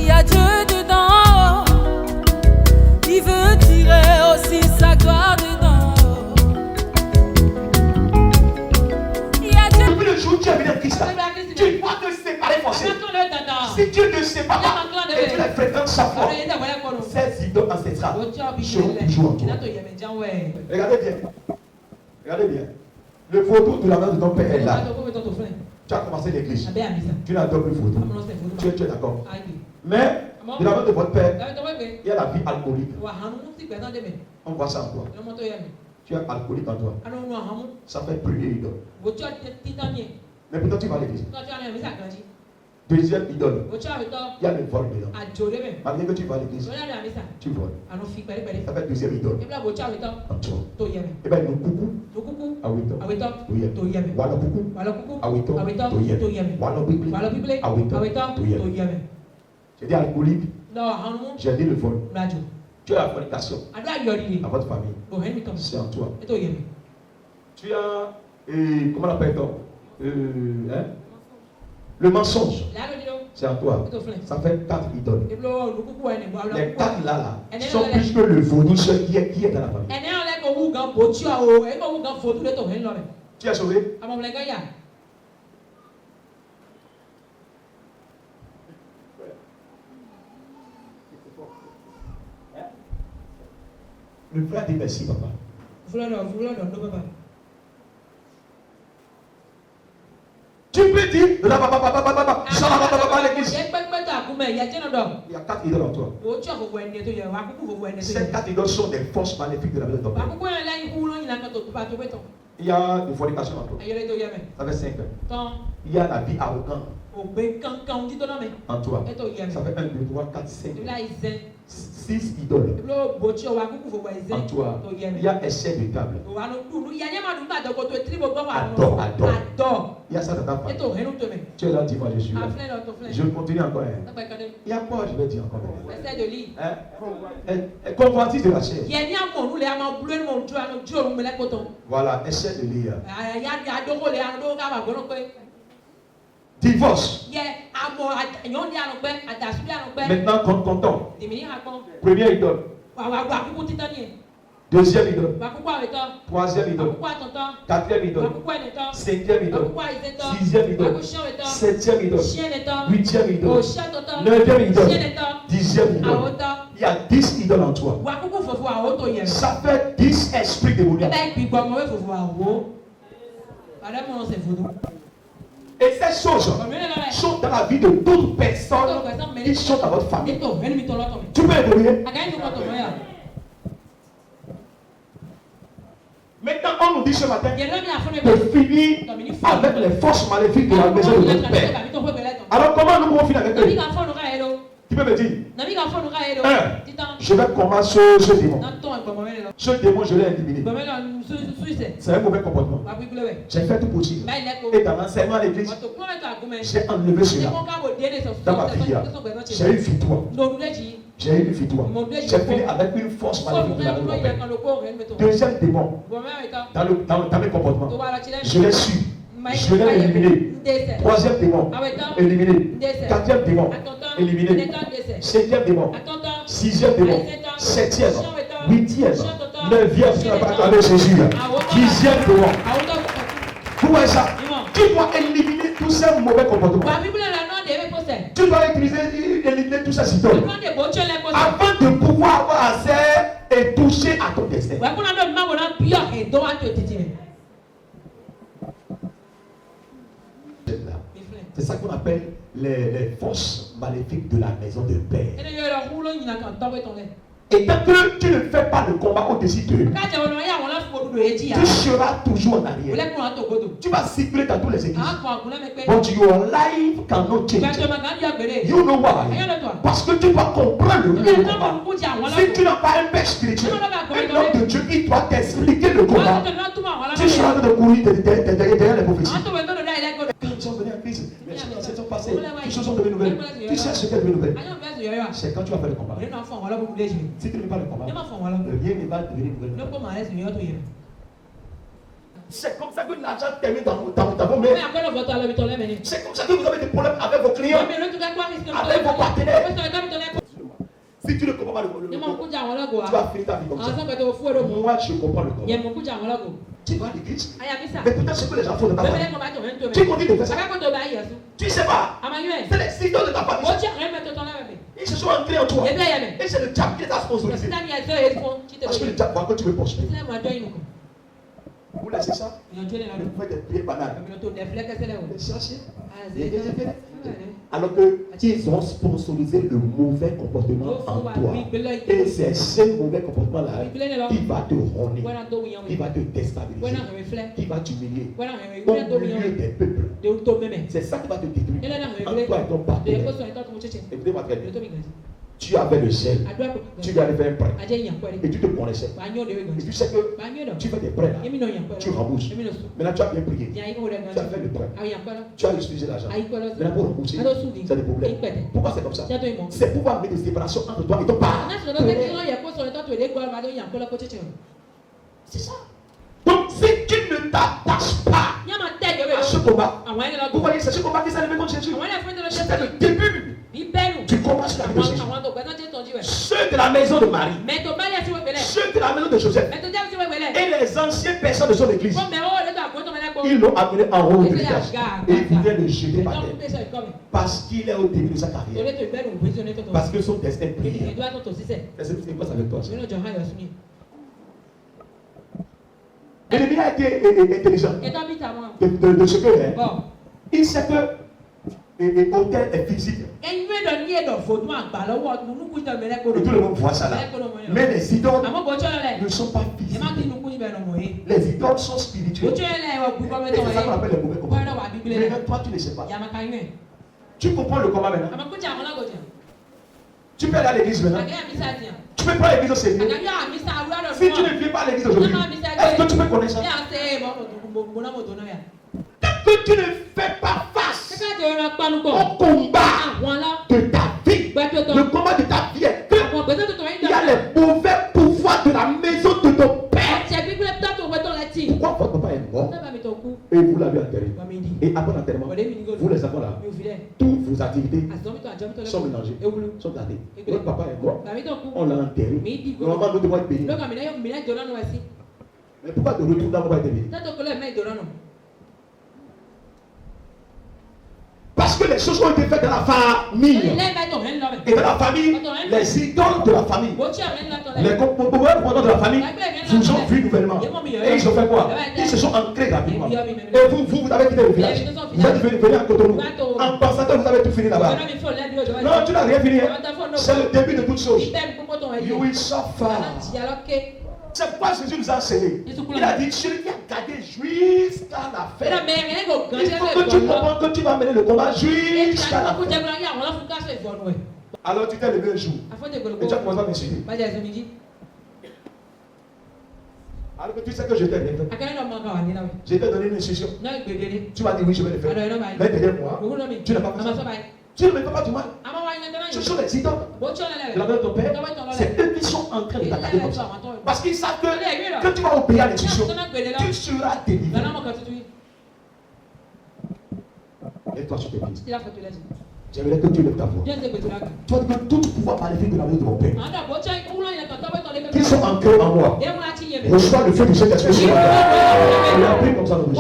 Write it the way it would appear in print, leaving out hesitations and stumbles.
il y a Dieu dedans. Il veut tirer aussi sa gloire dedans. Il y a Dieu. Depuis le jour où tu es venu à Christ, tu dois te séparer forcément. Si Dieu ne sépare pas et tu les fréquentes chaque fois, ces idoles ancestrales seront toujours en toi. Regardez bien. Regardez bien. Le photo de la main de ton père est là. Tu as commencé l'église. Tu n'adores plus photo. Tu es d'accord. Mais de la main de votre père, il y a la vie alcoolique. On voit ça en toi. Tu es alcoolique en toi. Ça fait brûler l'idole. Mais pourtant tu vas à l'église. Deuxième idole, il y a le vol dedans. Malgré que tu vas à l'église, tu voles. Ça fait deuxième idole. En toi. Et bien nous coucou à 8 ans. Voilà coucou à 8 ans. Voilà Bible à 8 ans. J'ai dit alcoolique. J'ai dit le vol. Tu as la fornication à votre famille. C'est en toi. Tu as, comment on appelle-t-on le mensonge, c'est en toi. Ça fait 4 idoles. Les 4 là sont plus que le vaudou qui est dans la famille. Tu es sauvé? Le frère dit merci, papa. Tu peux dire, papa, l'église. Il y a 4 idoles en toi. Ces 4 idoles sont des forces maléfiques de la vie de ton père. Il y a des fornications en toi. Ça fait 5 ans. Il y a la vie arrogante en toi. Ça fait 1, 2, 3, 4, 5. 6 idoles en toi. Il y a excès de table. Adore. Il y a ça dans ta famille. Tu es là, dis-moi, je suis là. Je continue encore. Il y a quoi, je vais dire encore. Convoitise de la chair. Voilà, excès de lire. Divorce. Maintenant, comptons. Première idole. Deuxième idole. Troisième idole. Quatrième idole. Cinquième idole. Sixième idole. Septième idole. Huitième idole. Neuvième idole. Dixième idole. Il y a 10 idoles en toi. Ça fait 10 esprits démoniaques. Et ces choses sont dans la vie de toute personne qui sont dans votre famille. Tu peux évoluer. Maintenant, on nous dit ce matin de finir avec les forces maléfiques de la maison de notre père. Alors, comment nous pouvons finir avec eux? Tu peux me dire? Je vais combattre ce démon. Ce démon, je l'ai éliminé. C'est un mauvais comportement. J'ai fait tout possible. Et dans l'enseignement à l'église, j'ai enlevé cela. Dans ma vie, j'ai eu victoire. J'ai eu victoire. J'ai fini avec une force maléfique de la maison de mon père. Deuxième démon, dans mes comportements, je l'ai su. Je l'ai éliminé. Troisième démon, éliminé. Quatrième démon, éliminé. Cinquième démon, sixième démon, septième, huitième, neuvième, avec Jésus. Dixième démon. Vous voyez ça? Tu dois éliminer tous ces mauvais comportements. Tu dois éliminer tous ces idoles avant de pouvoir avoir accès et toucher à ton destin. C'est ça qu'on appelle les forces maléfiques de la maison de père. Et tant que tu ne fais pas le combat au-dessus d'eux, tu seras toujours en arrière. Tu vas cycler dans tous les églises. But your life cannot change. You know why? Parce que tu dois comprendre le combat. Si tu n'as pas un père spirituel, un homme de Dieu, il doit t'expliquer le combat. Tu seras en train de courir derrière les prophéties. Quand ils sont venus à Christ, les choses sont passées, les choses sont devenues nouvelles. Tu sais ce qu'est devenu nouvelle? C'est quand tu vas faire le combat. Si tu ne fais pas le combat, rien ne va devenir nouvelle. C'est comme ça que l'argent termine dans vos mains. C'est comme ça que vous avez des problèmes avec vos clients, avec vos partenaires. comprends pas le combat, tu vas finir ta vie comme ça. Moi, je comprends le combat. Tu vas à l'église, mais peut-être ce que les gens font de ta famille. Tu continues de faire ça. Tu ne sais pas. C'est les idoles de ta famille. Ils se sont entrés en toi. Et c'est le diable qui t'a sponsorisé. Parce que le diable voit que tu veux prospérer. Vous laissez ça. Vous faites des prières banales. Les sorciers. Alors qu'ils ont sponsorisé le mauvais comportement en toi. Et c'est ce mauvais comportement-là qui va te rogner, qui va te déstabiliser, qui va t'humilier au milieu des peuples. C'est ça qui va te détruire. En toi et ton partenaire. Écoutez-moi très bien. Tu avais le sel, tu lui allais faire un prêt et tu te connaissais. Et tu sais que tu fais des prêts là, tu rembourses. Maintenant tu as bien prié, tu as fait le prêt, tu as utilisé l'argent. Maintenant pour rembourser, c'est des problèmes. Pourquoi c'est comme ça? C'est pour amener des séparations entre toi et ton partenaire. C'est ça. Donc si tu ne t'attaches pas à ce combat, vous voyez, c'est ce combat qui s'est levé contre Jésus. C'était le début du combat sur la maison de Jésus. Ceux de la maison de Marie, ceux de la maison de Joseph et les anciennes personnes de son église, ils l'ont amené en haut de l'étage et ils voulaient le jeter par terre parce qu'il est au début de sa carrière, parce que son destin brille. Est-ce que tu passes avec toi? L'ennemi a été intelligent de ce que il sait que l'autel est physique. Et tout le monde voit ça là. Mais les idoles ne sont pas physiques. Les idoles sont spirituelles. Et c'est ça qu'on appelle le mauvais combat. Mais toi, tu ne sais pas. Tu comprends le combat maintenant? Tu peux aller à l'église maintenant. Tu peux prendre l'église au sérieux. Si tu ne viens pas à l'église aujourd'hui, est-ce que tu peux connaître ça? Tant que tu ne fais pas face au combat de ta vie, le combat de ta vie est que il y a les mauvais pouvoirs de la maison de ton père. Pourquoi votre papa est mort et vous l'avez enterré? Et après l'enterrement, vous les avez là, toutes vos activités sont mélangées, sont gâtées. Votre papa est mort, on l'a enterré. Normalement, nous devons être bénis. Mais pourquoi de retour dans le pas être bénis? Parce que les choses ont été faites dans la famille. Et dans la famille, les idoles de la famille, les comportements de la famille vous ont vu nouvellement. Et ils ont fait quoi? Ils se sont ancrés rapidement. Et vous avez quitté le village. Vous êtes venu à Cotonou. En passant, vous avez tout fini là-bas. Non, tu n'as rien fini. C'est le début de toutes choses. You will suffer. C'est pourquoi Jésus nous a enseigné. Il a dit, celui qui a gardé jusqu'à la fin. Il faut que tu comprennes que tu vas mener le combat jusqu'à la fin. Alors tu t'es levé un jour. Et tu as commencé à m'insulter. Alors que tu sais que je t'ai rien fait. Je t'ai donné une instruction. Tu vas dire oui, je vais le faire. Mais derrière moi, tu n'as pas fait ça. Tu ne me fais pas du mal. Ce sont les idoles de la main de ton père. C'est eux qui sont en train de t'attaquer comme ça. Parce qu'ils savent que tu vas obéir à l'instruction. Tu seras délivré. Et toi, tu te dis. J'aimerais que tu lèves ta voix. Tu as dit que tout pouvoir magnifique de la main de mon père, qui sont ancrés en moi, reçois le feu du Saint-Esprit sur moi. On l'a appris comme ça dans le